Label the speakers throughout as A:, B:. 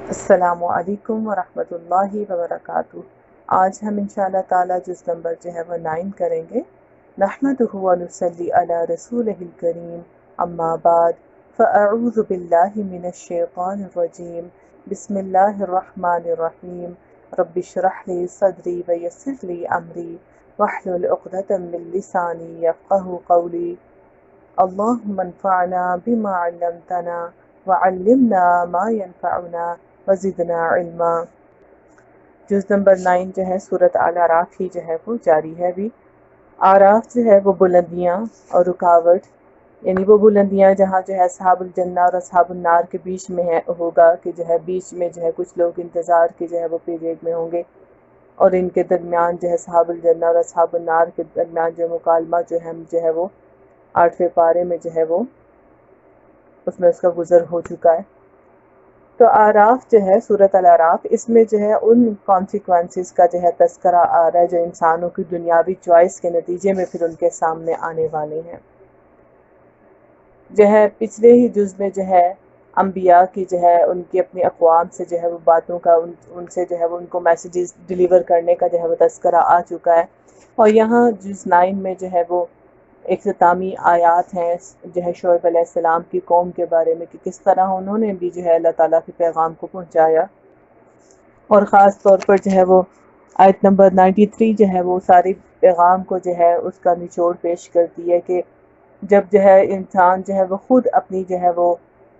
A: السلام علیکم ورحمۃ اللہ وبرکاتہ۔ آج ہم انشاءاللہ تعالی جز نمبر جو ہے وہ 9 کریں گے۔ نحمدہ ونصلی علی رسولہ الکریم، اما بعد فاعوذ باللہ من الشیطان الرجیم، بسم اللہ الرحمن الرحیم، رب اشرح لی صدری ویسر لی امری واحلل عقدۃ من لسانی یفقہوا قولی۔ اللہم انفعنا بما علمتنا وعلمنا ما ينفعنا وزدنا علما۔ جز نمبر 9 جو ہے سورۃ الاعراف ہی جو ہے وہ جاری ہے ابھی۔ اعراف جو ہے وہ بلندیاں اور رکاوٹ، یعنی وہ بلندیاں جہاں جو ہے اصحاب الجنہ اور اصحاب النار کے بیچ میں ہوگا کہ جو ہے بیچ میں جو ہے کچھ لوگ انتظار کے جو ہے وہ پیریڈ میں ہوں گے، اور ان کے درمیان جو ہے اصحاب الجنہ اور اصحاب النار کے درمیان جو مکالمہ جو ہے وہ 8ویں پارے میں جو ہے وہ اس میں اس کا گزر ہو چکا ہے۔ تو اعراف جو ہے سورۃ الاعراف، اس میں جو ہے ان کانسیکوینسز کا جو ہے تذکرہ آ رہا ہے جو انسانوں کی دنیاوی چوائس کے نتیجے میں پھر ان کے سامنے آنے والے ہیں۔ جو ہے پچھلے ہی جز میں جو ہے انبیاء کی جو ہے ان کی اپنی اقوام سے جو ہے وہ باتوں کا ان سے جو ہے وہ ان کو میسیجز ڈیلیور کرنے کا جو ہے وہ تذکرہ آ چکا ہے، اور یہاں جز 9 میں جو ہے وہ اختتامی آیات ہیں جو ہے شعیب علیہ السلام کی قوم کے بارے میں کہ کس طرح انہوں نے بھی جو ہے اللہ تعالیٰ کے پیغام کو پہنچایا، اور خاص طور پر جو ہے وہ آیت نمبر 93 جو ہے وہ ساری پیغام کو جو ہے اس کا نچوڑ پیش کرتی ہے کہ جب جو ہے انسان جو ہے وہ خود اپنی جو ہے وہ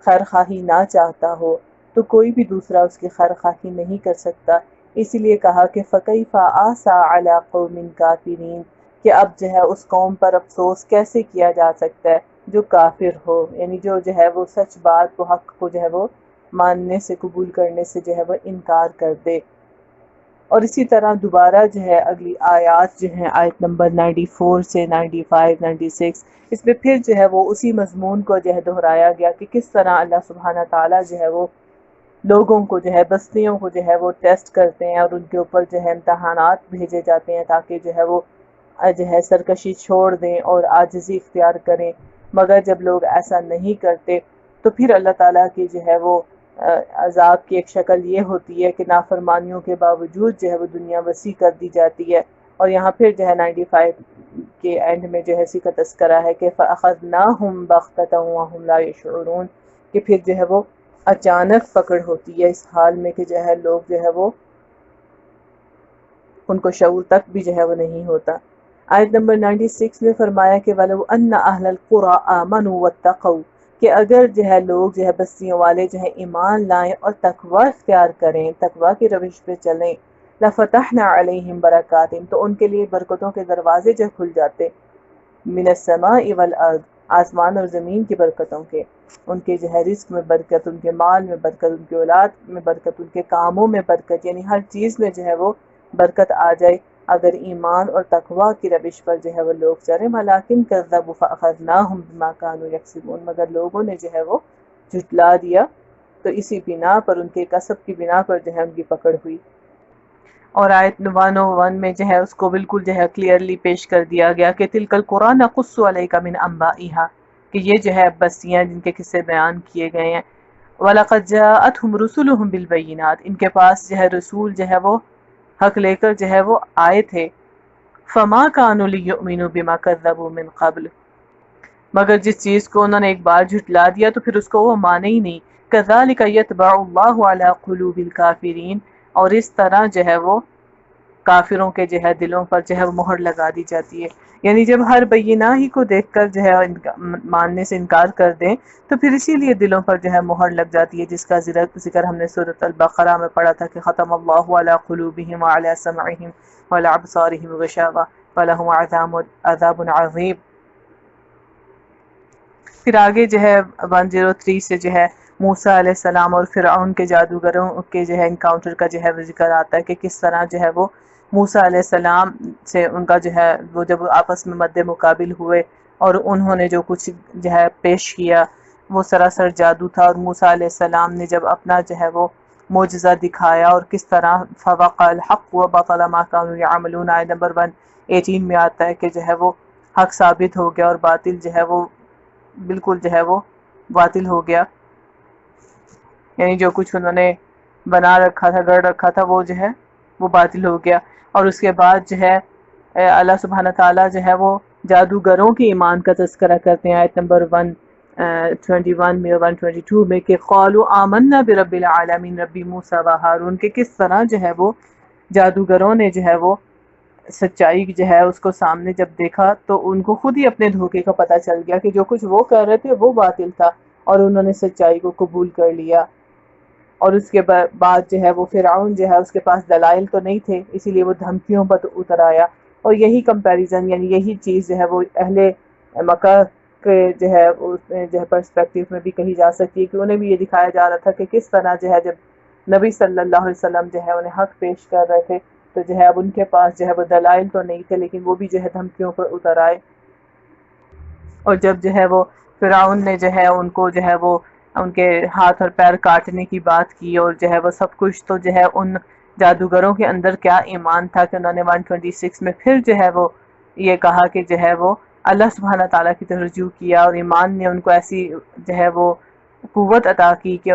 A: خیر خواہی نہ چاہتا ہو تو کوئی بھی دوسرا اس کی خیر خواہی نہیں کر سکتا، اسی لیے کہا کہ فَكَيْفَ آسَىٰ عَلَىٰ قَوْمٍ كَافِرِينَ، کہ اب جو ہے اس قوم پر افسوس کیسے کیا جا سکتا ہے جو کافر ہو، یعنی جو ہے وہ سچ بات کو حق کو جو ہے وہ ماننے سے قبول کرنے سے جو ہے وہ انکار کر دے۔ اور اسی طرح دوبارہ جو ہے اگلی آیات جو ہیں آیت نمبر 94 سے 95 96، اس میں پھر جو ہے وہ اسی مضمون کو جو ہے دہرایا گیا کہ کس طرح اللہ سبحانہ تعالیٰ جو ہے وہ لوگوں کو جو ہے بستیوں کو جو ہے وہ ٹیسٹ کرتے ہیں اور ان کے اوپر جو ہے امتحانات بھیجے جاتے ہیں تاکہ جو ہے وہ سرکشی چھوڑ دیں اور عاجزی اختیار کریں، مگر جب لوگ ایسا نہیں کرتے تو پھر اللہ تعالیٰ کی جو ہے وہ عذاب کی ایک شکل یہ ہوتی ہے کہ نافرمانیوں کے باوجود جو ہے وہ دنیا وسیع کر دی جاتی ہے، اور یہاں پھر جو ہے 95 کے اینڈ میں جو ہے اسی کا تذکرہ ہے کہ فَأَخَذْنَاهُمْ بَغْتَةً وَهُمْ لَا يَشْعُرُونَ، کہ پھر جو ہے وہ اچانک پکڑ ہوتی ہے اس حال میں کہ جو ہے لوگ جو ہے وہ ان کو شعور تک بھی جو ہے وہ نہیں ہوتا۔ آیت نمبر 96 میں فرمایا کہ وَلَوْ أَنَّ أَهْلَ الْقُرَىٰ آمَنُوا وَاتَّقَوْا، کہ اگر جو ہے لوگ جو ہے بستیوں والے جو ہے ایمان لائیں اور تقوی اختیار کریں، تقوی کی روش پہ چلیں، لَفَتَحْنَا عَلَيْهِمْ بَرَكَاتٍ، تو ان کے لیے برکتوں کے دروازے جو کھل جاتے، مِنَ السَّمَاءِ وَالْأَرْضِ، آسمان اور زمین کی برکتوں کے، ان کے جو ہے رزق میں برکت، ان کے مال میں برکت، ان کی اولاد میں برکت، ان کے کاموں میں برکت، یعنی ہر چیز میں جو ہے وہ برکت آ جائے اگر ایمان اور تقوی کی روش پر جو ہے وہ لوگ چلیں۔ وَلَٰكِن كَذَّبُوا فَأَخَذْنَاهُمْ بِمَا كَانُوا يَكْسِبُونَ، مگر لوگوں نے جو ہے وہ جھٹلا دیا تو اسی بنا پر، ان کے کسب کی بنا پر جو ہے ان کی پکڑ ہوئی۔ اور آیت 101 میں جو ہے اس کو بالکل جو ہے کلیئرلی پیش کر دیا گیا کہ تِلْكَ الْقُرَىٰ نَقُصُّ عَلَيْكَ مِنْ أَنبَائِهَا، کہ یہ جو ہے بستیاں جن کے قصے بیان کیے گئے ہیں۔ وَلَقَدْ جَاءَتْهُمْ رُسُلُهُمْ بِالْبَيِّنَاتِ، ان کے پاس جو ہے رسول جو ہے وہ حق لے کر جو ہے وہ آئے تھے۔ فَمَا كَانُوا لِيُؤْمِنُوا بِمَا كَذَّبُوا مِنْ قَبْلُ، مگر جس چیز کو انہوں نے ایک بار جھٹلا دیا تو پھر اس کو وہ مانے ہی نہیں۔ كَذَلِكَ يَطْبَعُ اللَّهُ عَلَىٰ قُلُوبِ الْكَافِرِينَ، اور اس طرح جو ہے وہ کافروں کے جو ہے دلوں پر جو ہے وہ مہر لگا دی جاتی ہے، یعنی جب ہر بینہ ہی کو دیکھ کر جو ہے ماننے سے انکار کر دیں تو پھر اسی لیے دلوں پر جو ہے مہر لگ جاتی ہے، جس کا ذکر ہم نے سورۃ البقرہ میں پڑھا تھا کہ ختم اللہ علی قلوبہم وعلی سمعہم وعلی ابصارہم غشاوہ ولہم عذاب عظیم۔ پھر آگے جو ہے 103 سے جو ہے موسیٰ علیہ السلام اور فرعون کے جادوگروں کے جو ہے انکاؤنٹر کا جو ہے وہ ذکر آتا ہے کہ کس طرح جو ہے وہ موسیٰ علیہ السلام سے ان کا جو ہے وہ جب آپس میں مد مقابل ہوئے اور انہوں نے جو کچھ جو ہے پیش کیا وہ سراسر جادو تھا، اور موسیٰ علیہ السلام نے جب اپنا جو ہے وہ معجزہ دکھایا اور کس طرح فوقع الحق وبطل ما كانوا يعملون، آیت نمبر 118 میں آتا ہے کہ جو ہے وہ حق ثابت ہو گیا اور باطل جو ہے وہ بالکل جو ہے وہ باطل ہو گیا، یعنی جو کچھ انہوں نے بنا رکھا تھا، گڑھ رکھا تھا، وہ جو ہے وہ باطل ہو گیا۔ اور اس کے بعد جو ہے اللہ سبحانہ تعالیٰ جو ہے وہ جادوگروں کے ایمان کا تذکرہ کرتے ہیں آیت نمبر 121 میں اور 122 میں کہ قالوا آمنا برب العالمین رب موسیٰ و ہارون، کہ کس طرح جو ہے وہ جادوگروں نے جو ہے وہ سچائی جو ہے اس کو سامنے جب دیکھا تو ان کو خود ہی اپنے دھوکے کا پتہ چل گیا کہ جو کچھ وہ کر رہے تھے وہ باطل تھا، اور انہوں نے سچائی کو قبول کر لیا۔ اور اس کے بعد جو ہے وہ فرعون جو ہے اس کے پاس دلائل تو نہیں تھے، اسی لیے وہ دھمکیوں پر اتر آیا۔ اور یہی کمپیریزن یعنی یہی چیز جو ہے وہ اہل مکہ کے جو ہے پرسپیکٹیو میں بھی کہی جا سکتی ہے کہ انہیں بھی یہ دکھایا جا رہا تھا کہ کس طرح جو ہے جب نبی صلی اللہ علیہ وسلم جو ہے انہیں حق پیش کر رہے تھے تو جو ہے اب ان کے پاس جو ہے وہ دلائل تو نہیں تھے، لیکن وہ بھی جو ہے دھمکیوں پر اتر آئے۔ اور جب جو ہے وہ فرعون نے جو ہے ان کو جو ہے وہ ان کے ہاتھ اور پیر کاٹنے کی بات کی اور جو ہے وہ سب کچھ، تو جو ہے ان جادوگروں کے اندر کیا ایمان تھا کہ انہوں نے 126 میں پھر جو ہے وہ یہ کہا کہ جو ہے وہ اللہ سبحانہ تعالیٰ کی طرف رجوع کیا، اور ایمان نے ان کو ایسی جو ہے وہ قوت عطا کی کہ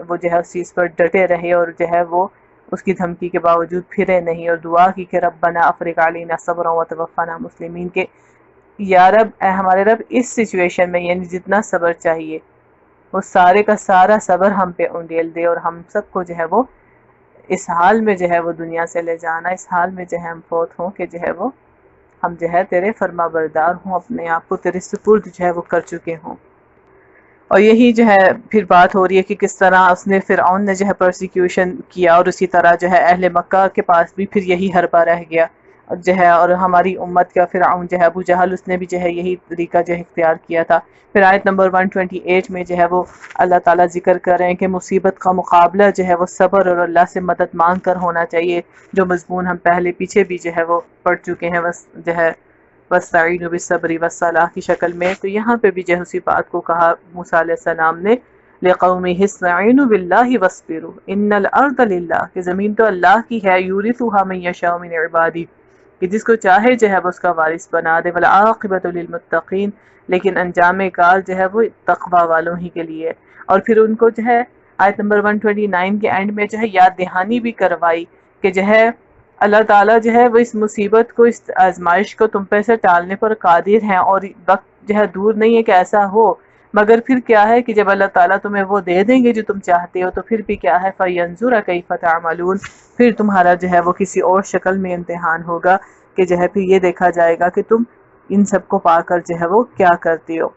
A: وہ جو ہے اس چیز پر ڈٹے رہے اور جو ہے وہ اس کی دھمکی کے باوجود پھرے نہیں، اور دعا کی کہ ربنا افرغ علینا صبرا وتوفنا مسلمین، کہ یا رب اے ہمارے رب اس سچویشن میں یعنی جتنا صبر چاہیے وہ سارے کا سارا صبر ہم پہ انڈیل دے، اور ہم سب کو جو ہے وہ اس حال میں جو ہے وہ دنیا سے لے جانا، اس حال میں جو ہے ہم فوت ہوں کہ جو ہے وہ ہم جو ہے تیرے فرما بردار ہوں، اپنے آپ کو تیرے سپرد جو ہے وہ کر چکے ہوں۔ اور یہی جو ہے پھر بات ہو رہی ہے کہ کس طرح اس نے فرعون نے جو ہے پرسیکیوشن کیا، اور اسی طرح جو ہے اہل مکہ کے پاس بھی پھر یہی حربہ رہ گیا اور جو ہے، اور ہماری امت کا فرعون جو ہے ابو جہل، اس نے بھی جو ہے یہی طریقہ جو ہے اختیار کیا تھا۔ پھر آیت نمبر 128 میں جو ہے وہ اللہ تعالیٰ ذکر کر رہے ہیں کہ مصیبت کا مقابلہ جو ہے وہ صبر اور اللہ سے مدد مانگ کر ہونا چاہیے، جو مضمون ہم پہلے پیچھے بھی جو ہے وہ پڑھ چکے ہیں، بس جو ہے وَاسْتَعِينُوا بِالصَّبْرِ وَالصَّلَاةِ کی شکل میں۔ تو یہاں پہ بھی جو ہے اسی بات کو کہا موسیٰ علیہ السلام نے لِقَوْمِهِ اسْتَعِينُوا بِاللَّهِ وَاصْبِرُوا إِنَّ الْأَرْضَ لِلَّهِ، کہ زمین تو اللہ کی ہے، يُورِثُهَا مَن يَشَاءُ مِنْ عِبَادِهِ، کہ جس کو چاہے جو ہے وہ اس کا وارث بنا دے، وَالْعَاقِبَةُ لِلْمُتَّقِينَ، لیکن انجام کار جو ہے وہ تقوی والوں ہی کے لیے۔ اور پھر ان کو جو ہے آیت نمبر 129 کے اینڈ میں جو ہے یاد دہانی بھی کروائی کہ جو ہے اللہ تعالیٰ جو ہے وہ اس مصیبت کو، اس آزمائش کو تم پہ سے ٹالنے پر قادر ہیں، اور وقت جو ہے دور نہیں ہے کہ ایسا ہو، مگر پھر کیا ہے کہ جب اللہ تعالیٰ تمہیں وہ دے دیں گے جو تم چاہتے ہو تو پھر بھی کیا ہے فَيَنْظُرَ كَيْفَ تَعْمَلُونَ، پھر تمہارا جو ہے وہ کسی اور شکل میں امتحان ہوگا کہ جو ہے پھر یہ دیکھا جائے گا کہ تم ان سب کو پا کر جو ہے وہ کیا کرتے ہو۔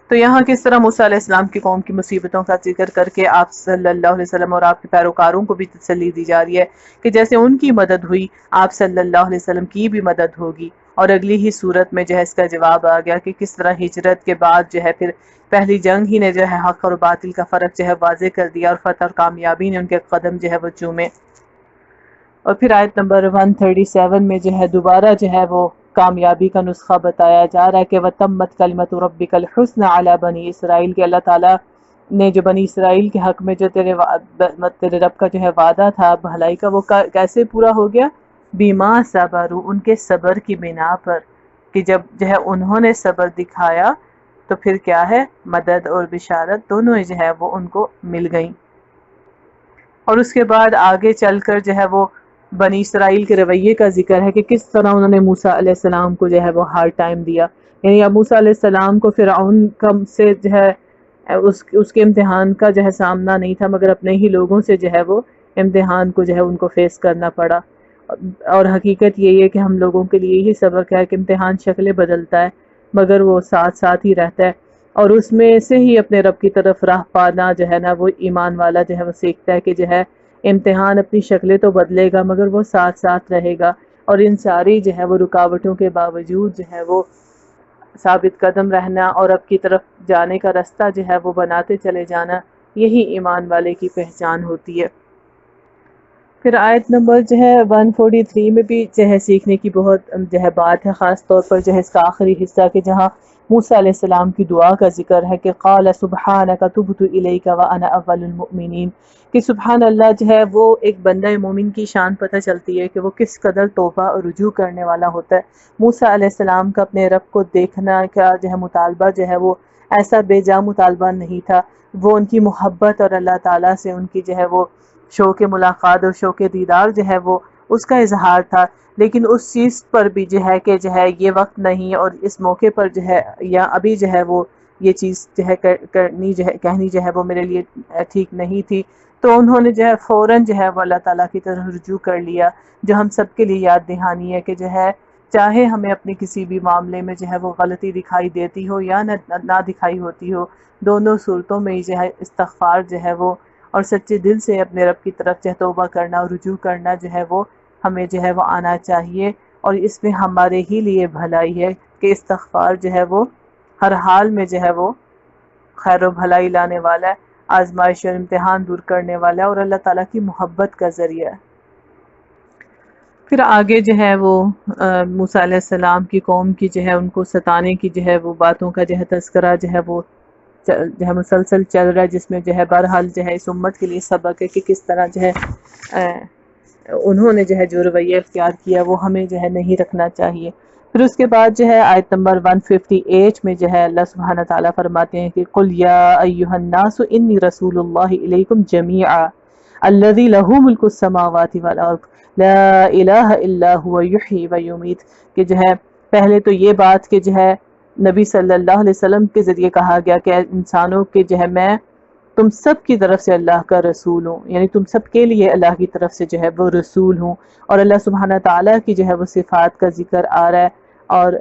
A: تو یہاں کس طرح موسیٰ علیہ السلام کی قوم کی مصیبتوں کا ذکر کر کے آپ صلی اللہ علیہ وسلم اور آپ کے پیروکاروں کو بھی تسلی دی جا رہی ہے کہ جیسے ان کی مدد ہوئی آپ صلی اللہ علیہ وسلم کی بھی مدد ہوگی۔ اور اگلی ہی صورت میں جو ہے اس کا جواب آ گیا کہ کس طرح ہجرت کے بعد جو ہے پھر پہلی جنگ ہی نے جو ہے حق اور باطل کا فرق جو ہے واضح کر دیا، اور فتح اور کامیابی نے ان کے قدم جو ہے وہ چومے۔ اور پھر آیت نمبر 137 میں جو ہے دوبارہ جو ہے وہ کامیابی کا نسخہ بتایا جا رہا ہے کہ وَتَمَّتْ كَلِمَةُ رَبِّكَ الْحُسْنَى عَلَى بَنِي اسرائیل، کہ اللہ تعالیٰ نے جو بنی اسرائیل کے حق میں جو تیرے رب کا جو ہے وعدہ تھا بھلائی کا، وہ کیسے پورا ہو گیا؟ بِمَا صَبَرُوا، ان کے صبر کی بنا پر، کہ جب جو ہے انہوں نے صبر دکھایا تو پھر کیا ہے مدد اور بشارت دونوں جو ہے وہ ان کو مل گئیں۔ اور اس کے بعد آگے چل کر جو ہے وہ بنی اسرائیل کے رویے کا ذکر ہے کہ کس طرح انہوں نے موسیٰ علیہ السلام کو جو ہے وہ ہارڈ ٹائم دیا، یعنی اب موسیٰ علیہ السلام کو فرعون سے جو ہے اس کے امتحان کا جو ہے سامنا نہیں تھا، مگر اپنے ہی لوگوں سے جو ہے وہ امتحان کو جو ہے ان کو فیس کرنا پڑا۔ اور حقیقت یہی ہے کہ ہم لوگوں کے لیے یہی سبق ہے کہ امتحان شکلیں بدلتا ہے مگر وہ ساتھ ساتھ ہی رہتا ہے، اور اس میں سے ہی اپنے رب کی طرف راہ پانا جو ہے نا وہ ایمان والا جو ہے وہ سیکھتا ہے کہ جو ہے امتحان اپنی شکلیں تو بدلے گا مگر وہ ساتھ ساتھ رہے گا، اور ان ساری جو ہے وہ رکاوٹوں کے باوجود جو ہے وہ ثابت قدم رہنا اور اب کی طرف جانے کا راستہ جو ہے وہ بناتے چلے جانا، یہی ایمان والے کی پہچان ہوتی ہے۔ پھر آیت نمبر جو ہے 143 میں بھی جو ہے سیکھنے کی بہت جو ہے بات ہے، خاص طور پر جو ہے اس کا آخری حصہ کہ جہاں موسیٰ علیہ السلام کی دعا کا ذکر ہے کہ قال سبحانک تبت الیک وانا اول المؤمنین، کہ سبحان اللہ جو ہے وہ ایک بندہ مومن کی شان پتہ چلتی ہے کہ وہ کس قدر توبہ اور رجوع کرنے والا ہوتا ہے۔ موسیٰ علیہ السلام کا اپنے رب کو دیکھنا کا جو ہے مطالبہ جو ہے وہ ایسا بیجا مطالبہ نہیں تھا، وہ ان کی محبت اور اللہ تعالیٰ سے ان کی جو ہے وہ شوق ملاقات اور شوق دیدار جو ہے وہ اس کا اظہار تھا۔ لیکن اس چیز پر بھی جو ہے کہ جو ہے یہ وقت نہیں اور اس موقع پر جو ہے یا ابھی جو ہے وہ یہ چیز جو ہے کرنی جو ہے کہنی جو ہے وہ میرے لیے ٹھیک نہیں تھی، تو انہوں نے جو ہے فوراً جو ہے وہ اللہ تعالیٰ کی طرف رجوع کر لیا، جو ہم سب کے لیے یاد دہانی ہے کہ جو ہے چاہے ہمیں اپنے کسی بھی معاملے میں جو ہے وہ غلطی دکھائی دیتی ہو یا نہ دکھائی ہوتی ہو، دونوں صورتوں میں جو ہے استغفار جو ہے وہ اور سچے دل سے اپنے رب کی طرف توبہ کرنا اور رجوع کرنا جو ہے وہ ہمیں جو ہے وہ آنا چاہیے، اور اس میں ہمارے ہی لیے بھلائی ہے کہ استغفار جو ہے وہ ہر حال میں جو ہے وہ خیر و بھلائی لانے والا ہے، آزمائش اور امتحان دور کرنے والا ہے اور اللہ تعالیٰ کی محبت کا ذریعہ ہے۔ پھر آگے جو ہے وہ موسیٰ علیہ السلام کی قوم کی جو ہے ان کو ستانے کی جو ہے وہ باتوں کا جو ہے تذکرہ جو ہے وہ جو ہے مسلسل چل رہا ہے، جس میں جو ہے بہرحال جو ہے اس امت کے لیے سبق ہے کہ کس طرح جو ہے انہوں نے جو ہے جو رویہ اختیار کیا وہ ہمیں جو ہے نہیں رکھنا چاہیے۔ پھر اس کے بعد جو ہے آیت نمبر 158 میں جو ہے اللہ سبحانہ تعالیٰ فرماتے ہیں کہ قُلْ يَا أَيُّهَا النَّاسُ إِنِّي رَسُولُ اللَّهِ إِلَيْكُمْ جَمِيعًا الَّذِي لَهُ مُلْكُ السَّمَاوَاتِ وَالْأَرْضِ لَا إِلَٰهَ إِلَّا هُوَ يُحْيِي وَيُمِيتُ، کہ جو ہے پہلے تو یہ بات کہ جو ہے نبی صلی اللہ علیہ وسلم کے ذریعے کہا گیا کہ انسانوں کے جو ہے میں تم سب کی طرف سے اللہ کا رسول ہوں، یعنی تم سب کے لیے اللہ کی طرف سے جو ہے وہ رسول ہوں، اور اللہ سبحانہ تعالیٰ کی جو ہے وہ صفات کا ذکر آ رہا ہے، اور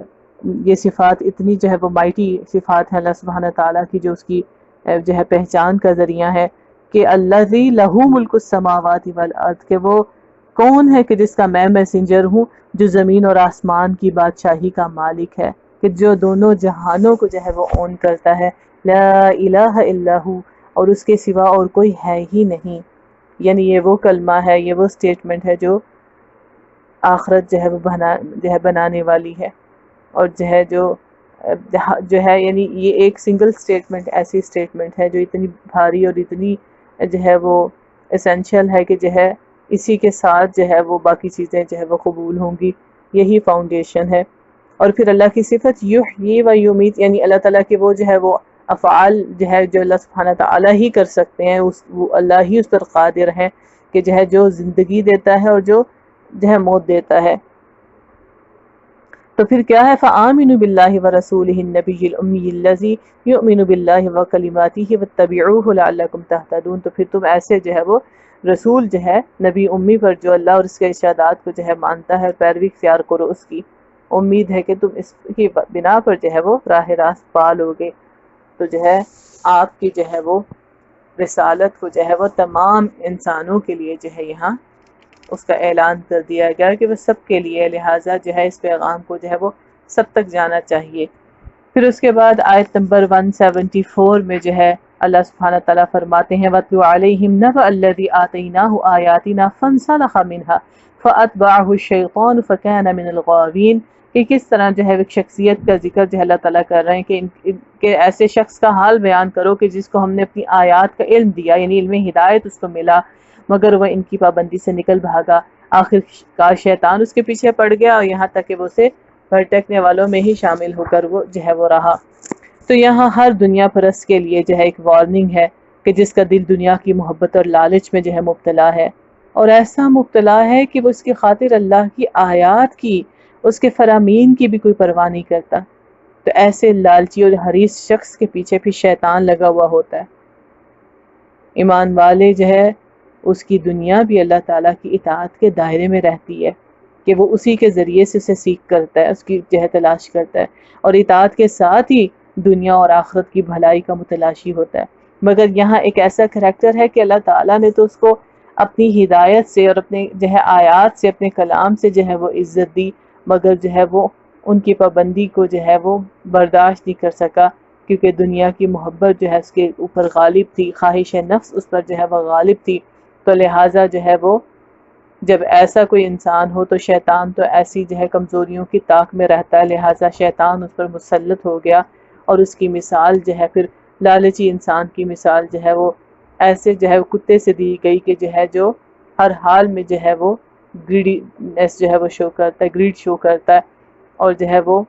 A: یہ صفات اتنی جو ہے وہ مائٹی صفات ہیں اللہ سبحانہ تعالیٰ کی جو اس کی جو ہے پہچان کا ذریعہ ہے کہ الذی لہ ملک السماوات والارض، کہ وہ کون ہے کہ جس کا میں میسنجر ہوں، جو زمین اور آسمان کی بادشاہی کا مالک ہے، کہ جو دونوں جہانوں کو جو ہے وہ اون کرتا ہے، لا الہ الا ہو، اور اس کے سوا اور کوئی ہے ہی نہیں۔ یعنی یہ وہ کلمہ ہے، یہ وہ سٹیٹمنٹ ہے جو آخرت جو ہے وہ بنانے والی ہے، اور جو ہے یعنی یہ ایک سنگل سٹیٹمنٹ ایسی سٹیٹمنٹ ہے جو اتنی بھاری اور اتنی جو ہے وہ اسینشل ہے کہ جو ہے اسی کے ساتھ جو ہے وہ باقی چیزیں جو ہے وہ قبول ہوں گی، یہی فاؤنڈیشن ہے۔ اور پھر اللہ کی صفت یحیی و یمیت، یعنی اللہ تعالیٰ کے وہ جو ہے وہ افعال جو ہے جو اللہ سبحانہ تعالیٰ ہی کر سکتے ہیں، وہ اللہ ہی اس پر قادر ہیں کہ جو ہے جو زندگی دیتا ہے اور جو ہے موت دیتا ہے۔ تو پھر کیا ہے فآمنوا باللہ ورسولہ النبی الأمی الذی یؤمن باللہ وکلماتہ واتبعوہ لعلکم تہتدون، تو پھر تم ایسے جو ہے وہ رسول جو ہے نبی امی پر جو اللہ اور اس کے ارشادات کو جو ہے مانتا ہے، پیروی اختیار کرو اس کی، امید ہے کہ تم اس کی بنا پر جو ہے وہ راہ راست پا لو گے۔ تو جو ہے آپ کی جو ہے وہ رسالت کو جو ہے وہ تمام انسانوں کے لیے جو ہے یہاں اس کا اعلان کر دیا گیا کہ وہ سب کے لیے، لہٰذا جو ہے اس پیغام کو جو ہے وہ سب تک جانا چاہیے۔ پھر اس کے بعد آیت نمبر 174 میں جو ہے اللہ سبحانہ تعالیٰ فرماتے ہیں وَاتْلُ عَلَيْهِمْ نَبَأَ الَّذِي آتَيْنَاهُ آيَاتِنَا فَانْسَلَخَ مِنْهَا فَأَتْبَعَهُ الشَّيْطَانُ فَكَانَ مِنَ الْغَاوِينَ، کہ کس طرح جو ہے ایک شخصیت کا ذکر جو ہے اللہ تعالیٰ کر رہے ہیں کہ ان کے ایسے شخص کا حال بیان کرو کہ جس کو ہم نے اپنی آیات کا علم دیا، یعنی علم ہدایت اس کو ملا، مگر وہ ان کی پابندی سے نکل بھاگا، آخر کار شیطان اس کے پیچھے پڑ گیا اور یہاں تک کہ وہ اسے بھٹکنے والوں میں ہی شامل ہو کر وہ جو ہے وہ رہا۔ تو یہاں ہر دنیا پرست کے لیے جو ہے ایک وارننگ ہے کہ جس کا دل دنیا کی محبت اور لالچ میں جو ہے مبتلا ہے، اور ایسا مبتلا ہے کہ وہ اس کی خاطر اللہ کی آیات کی، اس کے فرامین کی بھی کوئی پرواہ نہیں کرتا، تو ایسے لالچی اور حریص شخص کے پیچھے بھی شیطان لگا ہوا ہوتا ہے۔ ایمان والے جو ہے اس کی دنیا بھی اللہ تعالیٰ کی اطاعت کے دائرے میں رہتی ہے کہ وہ اسی کے ذریعے سے اسے سیکھ کرتا ہے، اس کی جو ہے تلاش کرتا ہے، اور اطاعت کے ساتھ ہی دنیا اور آخرت کی بھلائی کا متلاشی ہوتا ہے۔ مگر یہاں ایک ایسا کریکٹر ہے کہ اللہ تعالیٰ نے تو اس کو اپنی ہدایت سے اور اپنے جو ہے آیات سے، اپنے کلام سے جو ہے وہ عزت دی، مگر جو ہے وہ ان کی پابندی کو جو ہے وہ برداشت نہیں کر سکا، کیونکہ دنیا کی محبت جو ہے اس کے اوپر غالب تھی، خواہش نفس اس پر جو ہے وہ غالب تھی، تو لہٰذا جو ہے وہ جب ایسا کوئی انسان ہو تو شیطان تو ایسی جو ہے کمزوریوں کی طاق میں رہتا ہے، لہٰذا شیطان اس پر مسلط ہو گیا، اور اس کی مثال جو ہے پھر لالچی انسان کی مثال جو ہے وہ ایسے جو ہے کتے سے دی گئی کہ جو ہے جو ہر حال میں جو ہے وہ گریڈینس جو ہے وہ شو کرتا ہے، گریڈ شو کرتا ہے، اور جو ہے وہ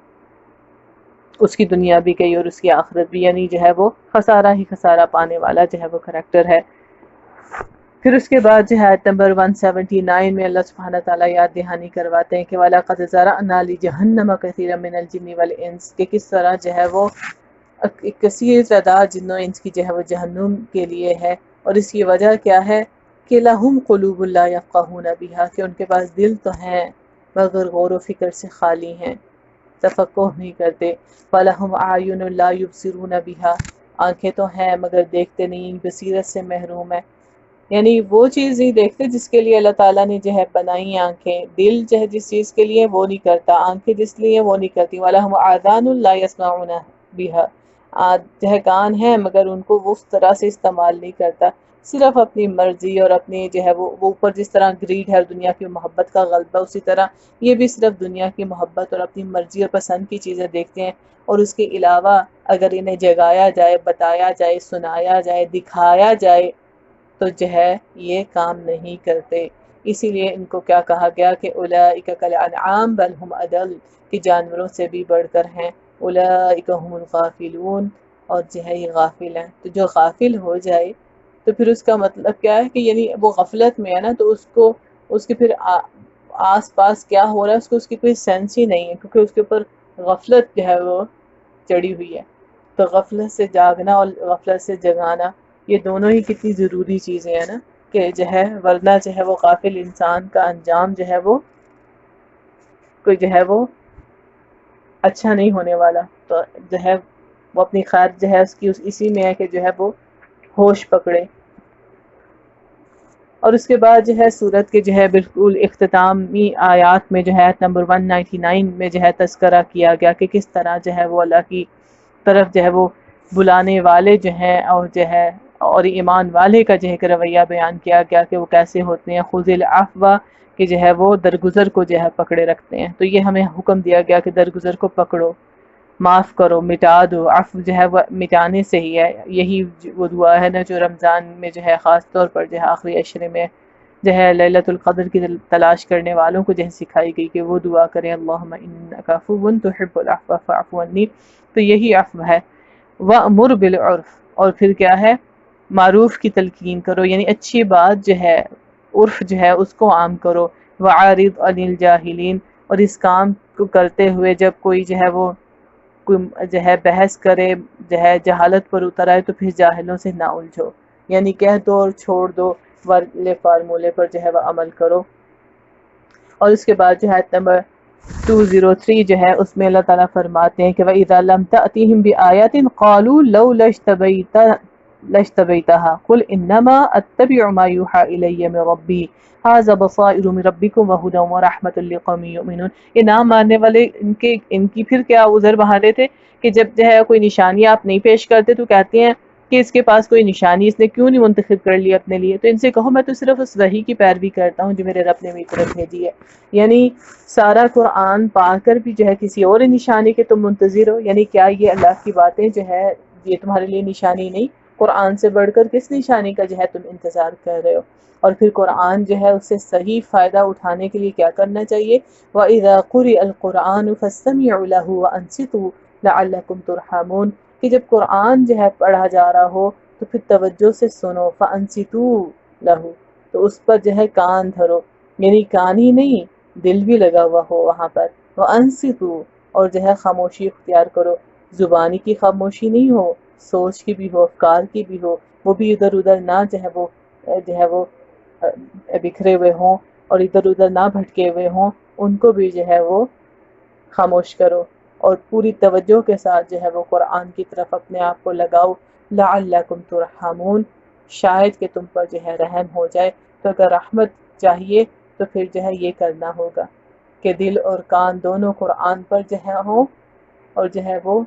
A: اس کی دنیا بھی گئی اور اس کی آخرت بھی، یعنی جو ہے وہ خسارہ ہی خسارہ پانے والا جو ہے وہ کریکٹر ہے۔ پھر اس کے بعد جو ہے آیت نمبر 179 میں اللہ سبحانہ تعالیٰ یاد دہانی کرواتے ہیں کہ وَلَقَدْ ذَرَأْنَا لِجَهَنَّمَ كَثِيرًا مِنَ الْجِنِّ وَالْإِنسِ، کہ کس طرح جو ہے وہ ایک کثیر تعداد جن و انس کی جو ہے وہ جہنم کے لیے ہے، اور اس کی وجہ کیا ہے کہ لَهُمْ قُلُوبٌ لَا يَفْقَهُونَ بِهَا، کہ ان کے پاس دل تو ہیں مگر غور و فکر سے خالی ہیں، تفقہ نہیں کرتے۔ وَلَهُمْ أَعْيُنٌ لَا يُبْصِرُونَ بِهَا، آنکھیں تو ہیں مگر دیکھتے نہیں، بصیرت سے محروم ہے، یعنی وہ چیز نہیں دیکھتے جس کے لیے اللہ تعالیٰ نے جو ہے بنائی آنکھیں، دل جو ہے جس چیز کے لیے وہ نہیں کرتا، آنکھیں جس لیے وہ نہیں کرتی۔ وَلَهُمْ آذَانٌ لَا يَسْمَعُونَ بِهَا، جو ہے کان ہیں مگر ان کو وہ اس طرح سے استعمال نہیں کرتا، صرف اپنی مرضی اور اپنی جو ہے وہ اوپر جس طرح گریڈ ہے دنیا کی محبت کا غلبہ، اسی طرح یہ بھی صرف دنیا کی محبت اور اپنی مرضی اور پسند کی چیزیں دیکھتے ہیں، اور اس کے علاوہ اگر انہیں جگایا جائے، بتایا جائے، سنایا جائے، دکھایا جائے تو جو ہے یہ کام نہیں کرتے۔ اسی لیے ان کو کیا کہا گیا کہ اولئک کالانعام بل ہم اضل، کہ جانوروں سے بھی بڑھ کر ہیں، اولئک هم الغافلون، اور جو ہے یہ غافل ہیں۔ تو جو غافل ہو جائے تو پھر اس کا مطلب کیا ہے کہ یعنی وہ غفلت میں ہے نا، تو اس کو اس کے پھر آس پاس کیا ہو رہا ہے اس کو اس کی کوئی سینس ہی نہیں ہے، کیونکہ اس کے اوپر غفلت جو ہے وہ چڑھی ہوئی ہے۔ تو غفلت سے جاگنا اور غفلت سے جگانا یہ دونوں ہی کتنی ضروری چیزیں ہیں نا، کہ جو ہے ورنہ جو ہے وہ غافل انسان کا انجام جو ہے وہ کوئی جو ہے وہ اچھا نہیں ہونے والا۔ تو جو ہے وہ اپنی خیر جو ہے اس کی اسی میں ہے کہ جو ہے وہ ہوش پکڑے۔ اور اس کے بعد جو ہے سورت کے جو ہے بالکل اختتامی آیات میں جو ہے آیت نمبر 199 میں جو ہے تذکرہ کیا گیا کہ کس طرح جو ہے وہ اللہ کی طرف جو ہے وہ بلانے والے جو ہیں اور جو ہے اور ایمان والے کا جو ہے رویہ بیان کیا گیا کہ وہ کیسے ہوتے ہیں، خذ العفو، کہ جو ہے وہ درگزر کو جو ہے پکڑے رکھتے ہیں۔ تو یہ ہمیں حکم دیا گیا کہ درگزر کو پکڑو، معاف کرو، مٹا دو۔ عفو جو ہے وہ مٹانے سے ہی ہے، یہی وہ دعا ہے نا جو رمضان میں جو ہے خاص طور پر جو ہے آخری عشرے میں جو ہے لیلۃ القدر کی تلاش کرنے والوں کو جو ہے سکھائی گئی کہ وہ دعا کریں، اللہم انک عفو تحب العفو فاعف عنی، تو یہی عفو ہے۔ وَأْمُرْ بِالْعُرْفِ، اور پھر کیا ہے معروف کی تلقین کرو، یعنی اچھی بات جو ہے عرف جو ہے اس کو عام کرو۔ وَعَارِضْ عَنِ الْجَاهِلِينَ، اور اس کام کو کرتے ہوئے جب کوئی جو ہے وہ کوئی جو ہے بحث کرے، جو ہے جہالت پر اتر آئے تو پھر جاہلوں سے نہ الجھو، یعنی کہہ دو اور چھوڑ دو، والے فارمولے پر جو ہے وہ عمل کرو۔ اور اس کے بعد جو ہے آیت نمبر 203 جو ہے اس میں اللہ تعالیٰ فرماتے ہیں کہ وَإِذَا لَمْ تَأْتِهِمْ بِآيَةٍ قَالُوا لَوْلَا اجْتَبَيْتَهَا قُلْ إِنَّمَا أَتَّبِعُ مَا يُوحَى إِلَيَّ مِن رَّبِّي هَٰذَا بَصَائِرُ مِن رَّبِّكُمْ وَهُدًى وَرَحْمَةٌ لِّقَوْمٍ يُؤْمِنُونَ۔ یہ نہ ماننے والے ان کی پھر کیا عذر بہانے تھے کہ جب جو ہے کوئی نشانی آپ نہیں پیش کرتے تو کہتے ہیں کہ اس کے پاس کوئی نشانی اس نے کیوں نہیں منتخب کر لی اپنے لیے، تو ان سے کہو میں تو صرف اس وحی کی پیروی کرتا ہوں جو میرے رب نے میری طرف بھیجی ہے۔ یعنی سارا قرآن پا کر بھی جو ہے کسی اور نشانی کے تم منتظر ہو، یعنی کیا یہ اللہ کی باتیں جو ہے یہ تمہارے لیے نشانی نہیں؟ قرآن سے بڑھ کر کس نشانی کا جو ہے تم انتظار کر رہے ہو؟ اور پھر قرآن جو ہے اس سے صحیح فائدہ اٹھانے کے لیے کیا کرنا چاہیے؟ وَإِذَا قُرِئَ الْقُرْآنُ فَاسْتَمِعُوا لَهُ وَأَنصِتُوا لَعَلَّكُمْ تُرْحَمُونَ، کہ جب قرآن جو ہے پڑھا جا رہا ہو تو پھر توجہ سے سنو، فَأَنصِتُوا لَهُ، تو اس پر جو ہے کان دھرو، یعنی کان ہی نہیں دل بھی لگا ہوا ہو وہاں پر۔ وَأَنصِتُوا، اور جو ہے خاموشی اختیار کرو، زبانی کی خاموشی نہیں ہو، سوچ کی بھی ہو، افکار کی بھی ہو، وہ بھی ادھر ادھر نہ جو ہے وہ بکھرے ہوئے ہوں اور ادھر ادھر نہ بھٹکے ہوئے ہوں، ان کو بھی جو ہے وہ خاموش کرو اور پوری توجہ کے ساتھ جو ہے وہ قرآن کی طرف اپنے آپ کو لگاؤ۔ لعلکم ترحمون، شاید کہ تم پر جو ہے رحم ہو جائے۔ تو اگر رحمت چاہیے تو پھر جو ہے یہ کرنا ہوگا کہ دل اور کان دونوں قرآن پر جو ہے ہوں، اور جو ہے وہ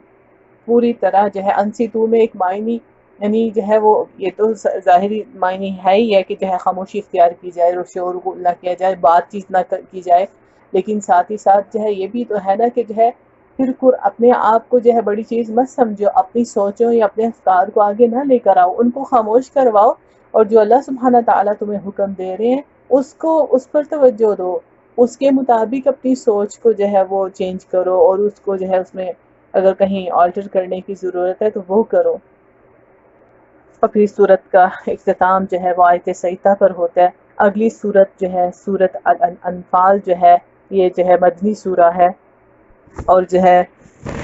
A: پوری طرح جو ہے انصتو میں ایک معنی یعنی جو ہے وہ یہ تو ظاہری معنی ہے ہی ہے کہ جو ہے خاموشی اختیار کی جائے، شور کو نہ کیا جائے، بات چیت نہ کی جائے، لیکن ساتھ ہی ساتھ جو ہے یہ بھی تو ہے نا کہ جو ہے پھر اپنے آپ کو جو ہے بڑی چیز مت سمجھو، اپنی سوچوں یا اپنے افکار کو آگے نہ لے کر آؤ، ان کو خاموش کرواؤ، اور جو اللہ سبحانہ تعالیٰ تمہیں حکم دے رہے ہیں اس پر توجہ دو، اس کے مطابق اپنی سوچ کو جو ہے وہ چینج کرو اور اس کو جو ہے اس میں اگر کہیں آلٹر کرنے کی ضرورت ہے تو وہ کرو۔ اور پھر صورت کا اختتام جو ہے وہ آیت سیدہ پر ہوتا ہے۔ اگلی صورت جو ہے صورت الانفال جو ہے یہ جو ہے مدنی سورہ ہے، اور جو ہے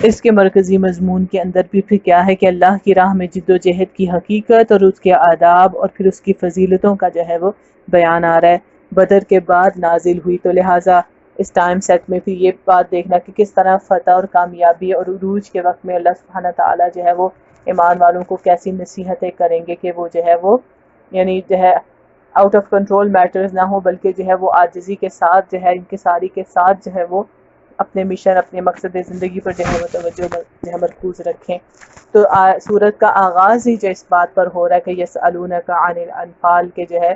A: اس کے مرکزی مضمون کے اندر بھی پھر کیا ہے کہ اللہ کی راہ میں جد و جہد کی حقیقت اور اس کے آداب اور پھر اس کی فضیلتوں کا جو ہے وہ بیان آ رہا ہے۔ بدر کے بعد نازل ہوئی، تو لہٰذا اس ٹائم سیٹ میں پھر یہ بات دیکھنا کہ کس طرح فتح اور کامیابی اور عروج کے وقت میں اللہ سبحانہ تعالیٰ جو ہے وہ ایمان والوں کو کیسی نصیحتیں کریں گے کہ وہ جو ہے وہ یعنی جو ہے آؤٹ آف کنٹرول میٹرز نہ ہو، بلکہ جو ہے وہ عاجزی کے ساتھ جو ہے انکساری کے ساتھ جو ہے وہ اپنے مشن، اپنے مقصد زندگی پر جو ہے وہ توجہ جو ہے مرکوز رکھیں۔ تو سورت کا آغاز ہی جو اس بات پر ہو رہا ہے کہ یسألونک عن الانفال کے جو ہے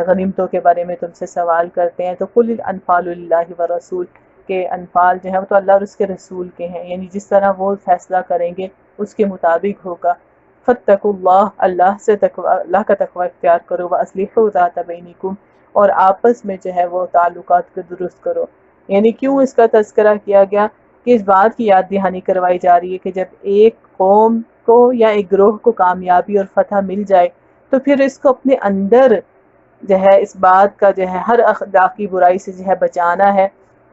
A: غنیمتوں کے بارے میں تم سے سوال کرتے ہیں، تو قل الانفال للہ والرسول کہ انفال جو ہے وہ تو اللہ اور اس کے رسول کے ہیں، یعنی جس طرح وہ فیصلہ کریں گے اس کے مطابق ہوگا۔ فاتقوا اللہ، اللہ سے اللہ کا تقوی اختیار کرو، واصلحوا ذات بینکم، اور آپس میں جو ہے وہ تعلقات کو درست کرو۔ یعنی کیوں اس کا تذکرہ کیا گیا کہ اس بات کی یاد دہانی کروائی جا رہی ہے کہ جب ایک قوم کو یا ایک گروہ کو کامیابی اور فتح مل جائے تو پھر اس کو اپنے اندر جو ہے اس بات کا جو ہے ہر اخلاقی برائی سے جو ہے بچانا ہے،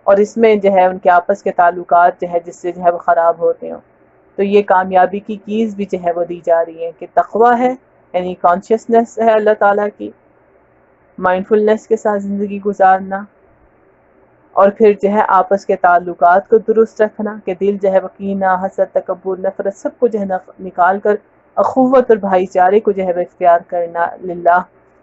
A: اور اس میں جو ہے ان کے آپس کے تعلقات جو ہے جس سے جو ہے وہ خراب ہوتے ہیں۔ تو یہ کامیابی کی کیز بھی جو ہے وہ دی جا رہی ہے کہ تقوی ہے، یعنی کانشیسنس ہے اللہ تعالیٰ کی، مائنڈفلنس کے ساتھ زندگی گزارنا، اور پھر جو ہے آپس کے تعلقات کو درست رکھنا کہ دل جو ہے کینہ، حسد، تکبر، نفرت سب کو جو ہے نکال کر اخوت اور بھائی چارے کو جو ہے اختیار کرنا للہ،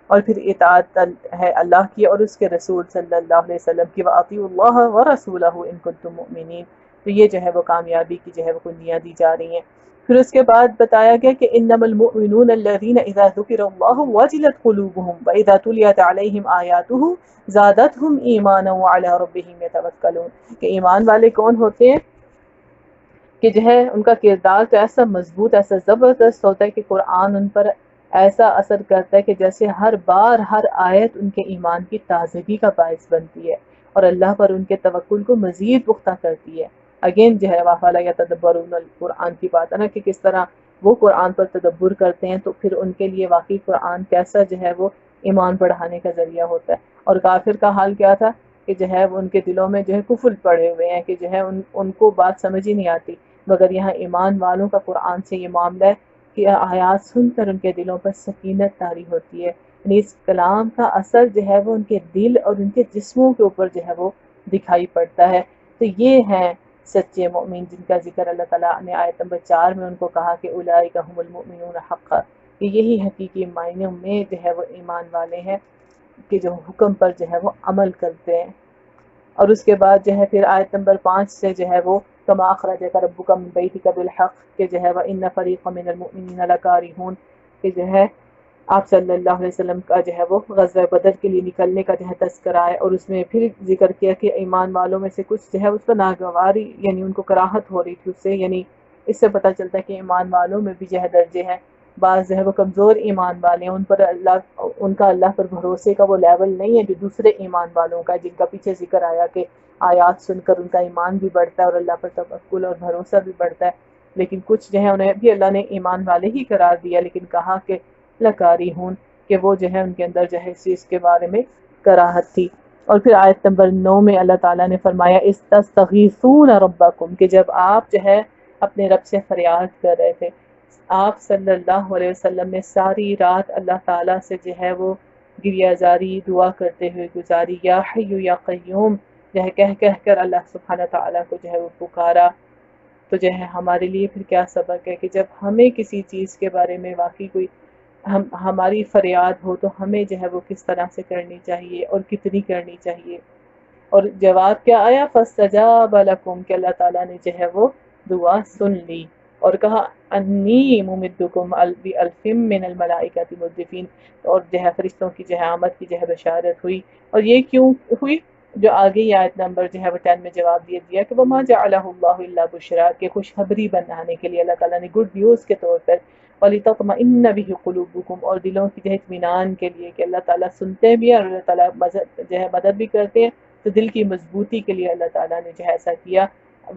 A: اور پھر اطاعت ہے اللہ کی اور اس کے رسول صلی اللہ علیہ وسلم کی، وَأَطِيعُوا اللَّهَ وَرَسُولَهُ إِن كُنتُم مُؤْمِنِينَ۔ تو یہ جو ہے وہ کامیابی کی جو ہے وہ کنجیاں دی جا رہی ہیں۔ پھر اس کے بعد بتایا گیا کہ انما المؤمنون الذين اذا ذكر الله وجلت قلوبهم واذا تليت عليهم آیاته زادتهم ایمانا وعلى ربهم يتوکلون، کہ ایمان والے کون ہوتے ہیں کہ جو ہے ان کا کردار تو ایسا مضبوط، ایسا زبردست ہوتا ہے کہ قرآن ان پر ایسا اثر کرتا ہے کہ جیسے ہر بار ہر آیت ان کے ایمان کی تازگی کا باعث بنتی ہے اور اللہ پر ان کے توکل کو مزید پختہ کرتی ہے۔ اگین جو ہے وَأَفَلَا يَتَدَبَّرُونَ القرآن کی بات ہے نا کہ کس طرح وہ قرآن پر تدبر کرتے ہیں تو پھر ان کے لیے واقعی قرآن کیسا جو ہے وہ ایمان بڑھانے کا ذریعہ ہوتا ہے۔ اور کافر کا حال کیا تھا کہ جو ہے ان کے دلوں میں جو ہے کفر پڑے ہوئے ہیں کہ جو ہے ان کو بات سمجھ ہی نہیں آتی، مگر یہاں ایمان والوں کا قرآن سے یہ معاملہ ہے کہ آیات سن کر ان کے دلوں پر سکینت طاری ہوتی ہے، یعنی اس کلام کا اثر جو ہے وہ ان کے دل اور ان کے جسموں کے اوپر جو ہے وہ دکھائی پڑتا ہے۔ تو یہ ہیں سچے مومن جن کا ذکر اللہ تعالیٰ نے آیت نمبر 4 میں ان کو کہا کہ اولئک هم المؤمنون حقا، کہ یہی حقیقی معنوں میں جو ہے وہ ایمان والے ہیں کہ جو حکم پر جو ہے وہ عمل کرتے ہیں۔ اور اس کے بعد جو ہے پھر آیت نمبر 5 سے جو ہے وہ کما اخرجک ربک من بیتک بالحق کہ جو ہے وان فریقا من المؤمنین لکارہون کہ جو ہے آپ صلی اللہ علیہ وسلم کا جو ہے وہ غزوہ بدر کے لیے نکلنے کا جو ہے تذکرہ ہے، اور اس میں پھر ذکر کیا کہ ایمان والوں میں سے کچھ جو ہے اس کو ناگواری یعنی ان کو کراہت ہو رہی تھی اس سے، یعنی اس سے پتہ چلتا ہے کہ ایمان والوں میں بھی جو ہے درجے ہیں، بعض جو ہے وہ کمزور ایمان والے ہیں، ان پر ان کا اللہ پر بھروسے کا وہ لیول نہیں ہے جو دوسرے ایمان والوں کا، جن کا پیچھے ذکر آیا کہ آیات سن کر ان کا ایمان بھی بڑھتا ہے اور اللہ پر توکل اور بھروسہ بھی بڑھتا ہے، لیکن کچھ جو ہے انہیں بھی اللہ نے ایمان والے ہی قرار دیا، لیکن کہا کہ لکارہون کہ وہ جو ہے ان کے اندر جو ہے اس چیز کے بارے میں کراہت تھی۔ اور پھر آیت نمبر 9 میں اللہ تعالیٰ نے فرمایا استستغیثون ربکم کہ جب آپ جو ہے اپنے رب سے فریاد کر رہے تھے، آپ صلی اللہ علیہ وسلم نے ساری رات اللہ تعالیٰ سے جو ہے وہ گریہ زاری دعا کرتے ہوئے گزاری، یا حی یا قیوم جو ہے کہہ کر اللہ سبحانہ تعالیٰ کو جو ہے وہ پکارا۔ تو جو ہے ہمارے لیے پھر کیا سبق ہے کہ جب ہمیں کسی چیز کے بارے میں واقعی کوئی ہماری فریاد ہو تو ہمیں جو ہے وہ کس طرح سے کرنی چاہیے اور کتنی کرنی چاہیے۔ اور جواب کیا آیا فاستجاب لکم کہ اللہ تعالیٰ نے جو ہے وہ دعا سن لی اور کہا انی ممدکم بألف من الملائکۃ مردفین، اور جو ہے فرشتوں کی جو ہے آمد کی جو ہے بشارت ہوئی۔ اور یہ کیوں ہوئی جو آگے یہ آیت نمبر جو ہے وہ 10 میں جواب دیا کہ وما جعلہ اللہ الا بشرا کہ خوشخبری بنانے کے لیے اللہ تعالیٰ نے گڈ نیوز کے طور پر وَلِتَطْمَئِنَّ بِهِ قُلُوبُكُمْ اور دلوں کی جو ہے اطمینان کے لیے کہ اللہ تعالیٰ سنتے بھی ہیں اور اللہ تعالیٰ جو ہے مدد بھی کرتے ہیں، تو دل کی مضبوطی کے لیے اللہ تعالیٰ نے جو ہے ایسا کیا۔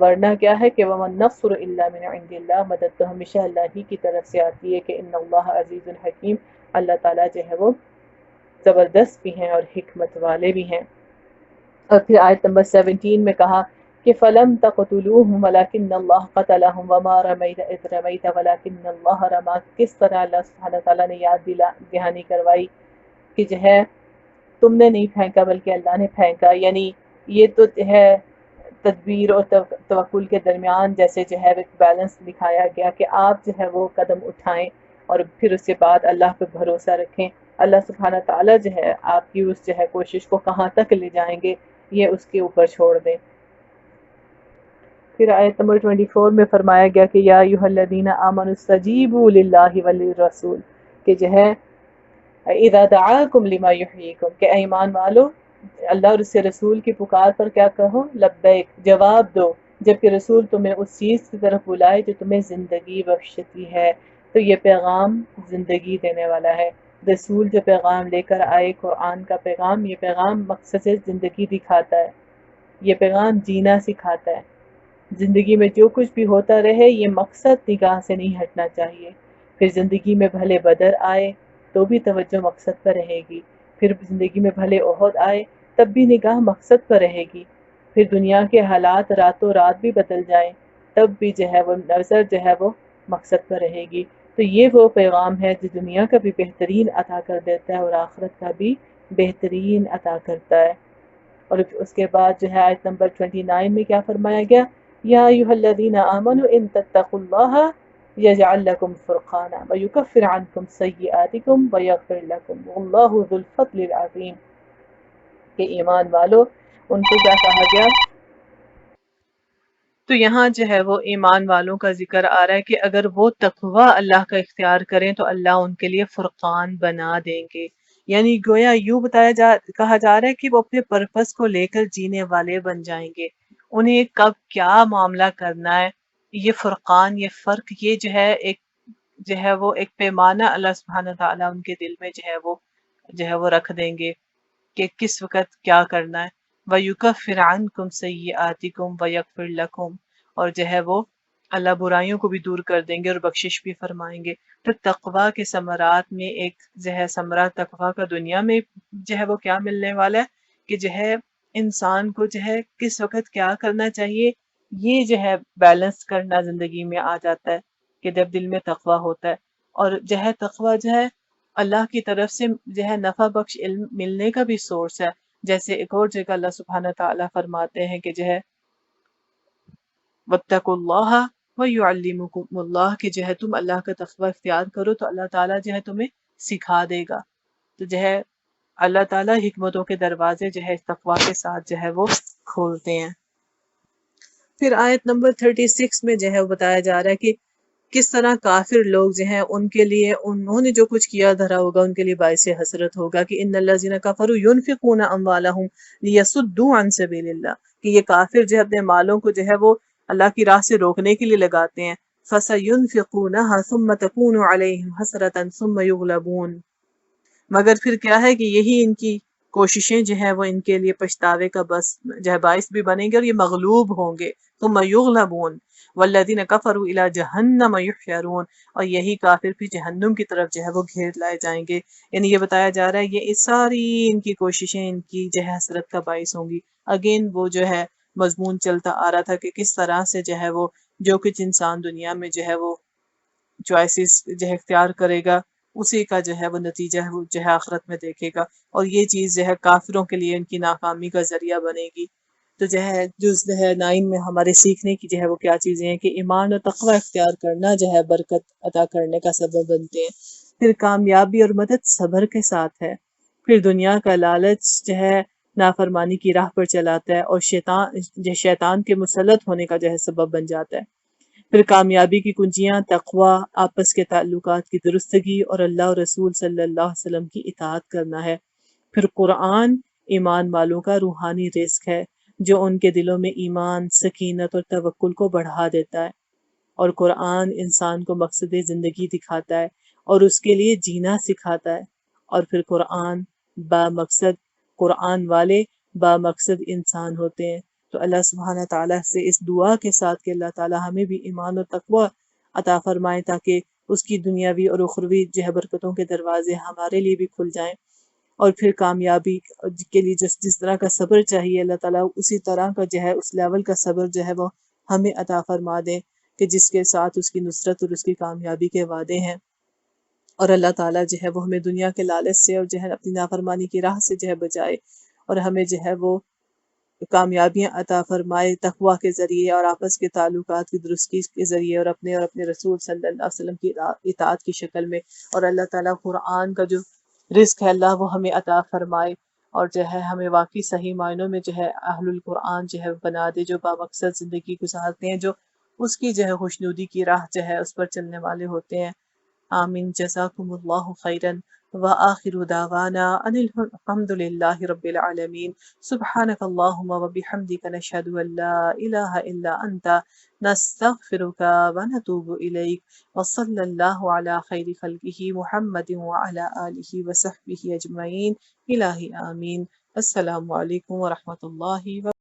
A: ورنہ کیا ہے کہ وَمَن نَصْرُ إِلَّا مِنْ عِنْدِ اللَّهِ، مدد تو ہمیشہ اللہ ہی کی طرف سے آتی ہے کہ ان اللہ عزیز الحکیم، اللہ تعالیٰ جو ہے وہ زبردست بھی ہیں اور حکمت والے بھی ہیں۔ اور پھر آیت نمبر 17 میں کہا کہ فَلَمْ تَقْتُلُوهُمْ وَلَكِنَّ اللَّهَ قَتَلَهُمْ وَمَا رَمَيْتَ إِذْ رَمَيْتَ وَلَكِنَّ اللَّهَ رَمَى، کس طرح اللہ سبحانہ تعالیٰ نے یاد دہانی کروائی کہ جو ہے تم نے نہیں پھینکا بلکہ اللہ نے پھینکا، یعنی یہ تو ہے تدبیر اور توکل کے درمیان جیسے جو ہے ایک بیلنس دکھایا گیا کہ آپ جو ہے وہ قدم اٹھائیں اور پھر اس کے بعد اللہ پہ بھروسہ رکھیں۔ اللہ سبحانہ تعالیٰ جو ہے آپ کی اس جو ہے کوشش کو کہاں تک لے جائیں گے یہ اس کے اوپر چھوڑ دیں۔ پھر آیت نمبر 24 میں فرمایا گیا کہ یا ایھا الذین آمنوا استجیبوا للہ وللرسول، کہ جو ہے اذا دعاکم لما یحییکم، کہ ایمان والو اللہ اور اس کے رسول کی پکار پر کیا کہو؟ لبیک، جواب دو جبکہ رسول تمہیں اس چیز کی طرف بلائے جو تمہیں زندگی بخشتی ہے۔ تو یہ پیغام زندگی دینے والا ہے، رسول جو پیغام لے کر آئے قرآن کا پیغام، یہ پیغام مقصد سے زندگی دکھاتا ہے، یہ پیغام جینا سکھاتا ہے۔ زندگی میں جو کچھ بھی ہوتا رہے یہ مقصد نگاہ سے نہیں ہٹنا چاہیے، پھر زندگی میں بھلے بدر آئے تو بھی توجہ مقصد پر رہے گی، پھر زندگی میں بھلے احد آئے تب بھی نگاہ مقصد پر رہے گی، پھر دنیا کے حالات راتوں رات بھی بدل جائیں تب بھی جو ہے وہ نظر جو ہے وہ مقصد پر رہے گی۔ تو یہ وہ پیغام ہے جو دنیا کا بھی بہترین عطا کر دیتا ہے اور آخرت کا بھی بہترین عطا کرتا ہے۔ اور اس کے بعد جو ہے آیت نمبر 29 میں کیا فرمایا گیا؟ یا ایھا الذین آمنوا ان تتقوا اللہ یجعل لکم فرقانا ویکفر عنکم سیئاتکم ویغفر لکم واللہ ذو الفضل العظیم، کہ ایمان والو ان کو کیا کہا گیا؟ تو یہاں جو ہے وہ ایمان والوں کا ذکر آ رہا ہے کہ اگر وہ تقوی اللہ کا اختیار کریں تو اللہ ان کے لیے فرقان بنا دیں گے، یعنی گویا یوں کہا جا رہا ہے کہ وہ اپنے پرپس کو لے کر جینے والے بن جائیں گے، انہیں کب کیا معاملہ کرنا ہے، یہ فرقان، یہ فرق، یہ جو ہے وہ ایک پیمانہ اللہ سبحانہ تعالیٰ ان کے دل میں جو ہے وہ رکھ دیں گے کہ کس وقت کیا کرنا ہے۔ وَيُكَفِّرْ عَنْكُمْ سَيِّئَاتِكُمْ وَيَغْفِرْ لَكُمْ، اور جو ہے وہ اللہ برائیوں کو بھی دور کر دیں گے اور بخشش بھی فرمائیں گے۔ تو تقوی کے ثمرات میں ایک جو ہے ثمرہ تقوی کا دنیا میں جو ہے وہ کیا ملنے والا ہے کہ جو ہے انسان کو جو ہے کس وقت کیا کرنا چاہیے یہ جو ہے بیلنس کرنا زندگی میں آ جاتا ہے کہ جب دل میں تقوی ہوتا ہے، اور جو ہے تقوی جو ہے اللہ کی طرف سے جو ہے نفع بخش علم ملنے کا بھی سورس ہے، جیسے ایک اور جگہ اللہ سبحانہ تعالیٰ فرماتے ہیں کہ جو ہے وَاتَّقُوا اللَّهَ وَيُعَلِّمُكُمُ اللَّهُ، کہ جو ہے تم اللہ کا تقوی اختیار کرو تو اللہ تعالیٰ جو ہے تمہیں سکھا دے گا۔ تو جو ہے اللہ تعالیٰ حکمتوں کے دروازے جو ہے تقوی کے ساتھ جو ہے وہ کھولتے ہیں۔ پھر آیت نمبر 36 میں جو ہے بتایا جا رہا ہے کہ کس طرح کافر لوگ جو ہیں ان کے لیے انہوں نے جو کچھ کیا دھرا ہوگا ان کے لیے باعث حسرت ہوگا کہ ان الذین کفروا ينفقون اموالهم لیصدوا عن سبیل اللہ، کہ یہ کافر جو ہے اپنے مالوں کو جو ہے وہ اللہ کی راہ سے روکنے کے لیے لگاتے ہیں۔ فَسَيُنْفِقُونَهَا ثُمَّ تَكُونُ عَلَيْهِمْ حَسْرَةً ثُمَّ يُغْلَبُونَ، مگر پھر کیا ہے کہ یہی ان کی کوششیں جو ہیں وہ ان کے لیے پچھتاوے کا بس جو ہے باعث بھی بنیں گے اور یہ مغلوب ہوں گے۔ ثُمَّ يُغْلَبُونَ وَالَّذِينَ كَفَرُوا إِلَى جَهَنَّمَ يُحْشَرُونَ، اور یہی کافر پھر جہنم کی طرف جو ہے وہ گھیر لائے جائیں گے۔ یعنی یہ بتایا جا رہا ہے یہ ساری ان کی کوششیں ان کی جو ہے حسرت کا باعث ہوں گی۔ اگین وہ جو ہے مضمون چلتا آ رہا تھا کہ کس طرح سے جو ہے وہ جو کچھ انسان دنیا میں جو ہے وہ چوائسیز جو ہے اختیار کرے گا اسی کا جو ہے وہ نتیجہ ہے وہ جو ہے آخرت میں دیکھے گا، اور یہ چیز جو ہے کافروں کے لیے ان کی ناکامی کا ذریعہ بنے گی۔ تو جو ہے جز جو ہے 9 میں ہمارے سیکھنے کی جو ہے وہ کیا چیزیں ہیں کہ ایمان اور تقوی اختیار کرنا جو ہے برکت عطا کرنے کا سبب بنتے ہیں، پھر کامیابی اور مدد صبر کے ساتھ ہے، پھر دنیا کا لالچ جو ہے نافرمانی کی راہ پر چلاتا ہے اور شیطان کے مسلط ہونے کا جو ہے سبب بن جاتا ہے۔ پھر کامیابی کی کنجیاں تقوی، آپس کے تعلقات کی درستگی اور اللہ اور رسول صلی اللہ علیہ وسلم کی اطاعت کرنا ہے۔ پھر قرآن ایمان والوں کا روحانی رزق ہے جو ان کے دلوں میں ایمان، سکینت اور توکل کو بڑھا دیتا ہے، اور قرآن انسان کو مقصد زندگی دکھاتا ہے اور اس کے لیے جینا سکھاتا ہے، اور پھر قرآن والے با مقصد انسان ہوتے ہیں۔ تو اللہ سبحانہ تعالیٰ سے اس دعا کے ساتھ کہ اللہ تعالیٰ ہمیں بھی ایمان اور تقوی عطا فرمائے تاکہ اس کی دنیاوی اور اخروی جو ہے برکتوں کے دروازے ہمارے لیے بھی کھل جائیں، اور پھر کامیابی کے لیے جس طرح کا صبر چاہیے اللہ تعالیٰ اسی طرح کا جو ہے اس لیول کا صبر جو ہے وہ ہمیں عطا فرما دیں کہ جس کے ساتھ اس کی نصرت اور اس کی کامیابی کے وعدے ہیں۔ اور اللہ تعالیٰ جو ہے وہ ہمیں دنیا کے لالچ سے اور جو ہے اپنی نافرمانی کی راہ سے جو ہے بچائے، اور ہمیں جو ہے وہ کامیابیاں عطا فرمائے تقوی کے ذریعے اور آپس کے تعلقات کی درستی کے ذریعے اور اپنے رسول صلی اللہ علیہ وسلم کی اطاعت کی شکل میں۔ اور اللہ تعالیٰ قرآن کا جو رزق ہے اللہ وہ ہمیں عطا فرمائے، اور جو ہے ہمیں واقعی صحیح معنوں میں جو ہے اہل القرآن جو ہے بنا دے، جو بامقصد زندگی گزارتے ہیں، جو اس کی جو ہے خوشنودی کی راہ جو ہے اس پر چلنے والے ہوتے ہیں۔ آمین۔ جزاکم اللہ خیرا وآخر دعوانا ان الحمد للہ رب العالمین۔ سبحانک اللہم وبحمدک نشہد ان لا الہ الا انت نستغفرک ونتوب الیک وصلی اللہ علی خیر خلقہ محمد وعلی آلہ وصحبہ اجمعین۔ الہی آمین۔ السلام علیکم ورحمۃ اللہ وبرکاتہ۔